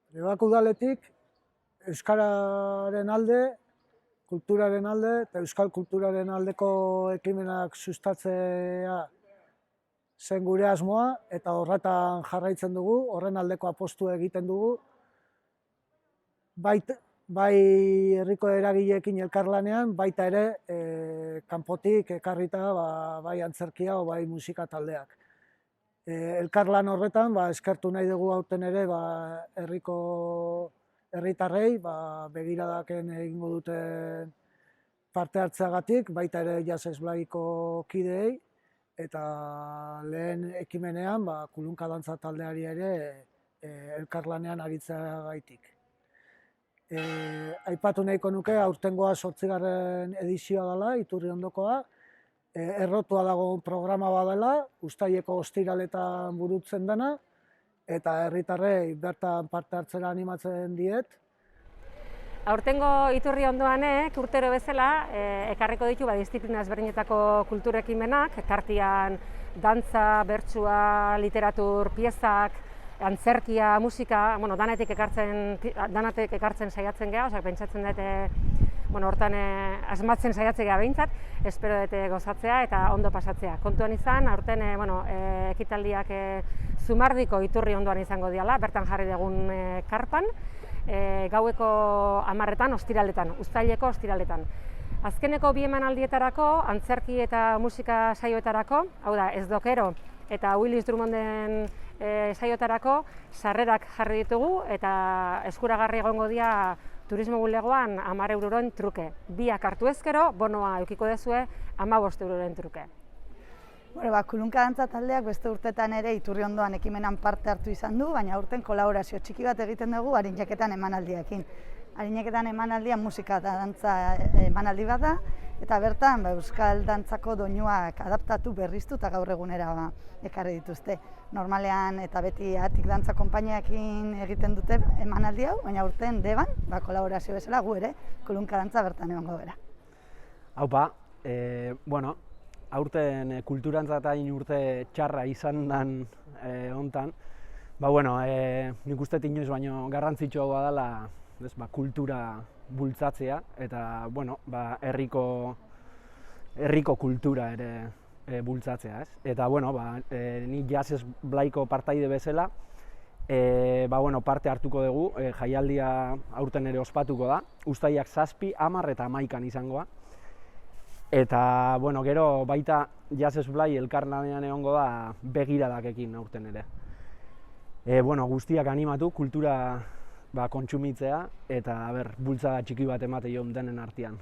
Debako udaletik euskararen alde, kulturaren alde eta euskal kulturaren aldeko ekimenak sustatzea zen gure asmoa eta horretan jarraitzen dugu, horren aldeko apostua egiten dugu. Bai herriko eragileekin elkarlanean, baita ere kanpotik ekarrita bai antzerkia o bai musika taldeak. Elkarlan horretan eskertu nahi dugu aurten ere herriko herritarrei begiradaken egingo duten parte hartzeagatik, baita ere Jazz Esblaiko kideei, eta lehen ekimenean kulunka dantza taldeari ere elkarlanean aritzeagaitik. Aipatu nahiko nuke aurtengoa 8. edizioa dela, Iturriondokoa. Errotua dago programa badela, uztaileko ostiraletan burutzen dena, eta herritarrei bertan parte hartzera animatzen diet. Aurtengo Iturriondoanek urtero bezala ekarriko ditu disiplina ezberdinetako kultura ekimenak, tartean dantza, bertsua, literatur, piezak, antzerkia, musika, danatik ekartzen saiatzen geha, pentsatzen dut hortan asmatzen saiatzen geha behintzat, espero dut gozatzea eta ondo pasatzea. Kontuan izan, aurten ekitaldiak Zumardiko Iturriondoan izango diala, bertan jarri dugun karpan, gaueko 10etan, ostiraletan, uztaileko ostiraletan. Azkeneko 2 emanaldietarako, antzerki eta musika saioetarako, hau da, Ez Dokero eta Willis Drummonden saioetarako sarrerak jarri ditugu eta eskuragarri egongo dira turismo bulegoan 10 euroren truke. Biak hartu ezkero, bonoa edukiko duzue 15 euroren truke. Kulunka dantza taldeak beste urtetan ere Iturriondoan ekimenan parte hartu izan du, baina aurten kolaborazio txiki bat egiten dugu Arineketan emanaldiekin. Arineketan emanaldia musika eta dantza emanaldi bat da, eta bertan euskal dantzako doinuak adaptatu, berriztu eta gaur egunera ekarri dituzte. Normalean eta beti Atik dantza konpainiakin egiten dute emanaldi hau, baina aurten Deban, kolaborazio bezala gu ere, kulunka dantza bertan egongo gara. Haupa, aurten kulturantza eta urte txarra izan den hontan, nik uste inoiz baino garrantzitsua dela kultura bultzatzea eta herriko kultura ere bultzatzea. Eta ni Jazz Esblaiko partaide bezala parte hartuko dugu, jaialdia aurten ere ospatuko da, uztailak 7, 10 eta 11 izangoa. Eta gero baita Jazz Esblai elkarlanean egongo da begiradakekin aurten ere. Guztiak animatu kultura kontsumitzea eta bultzada txiki bat emate denen artean.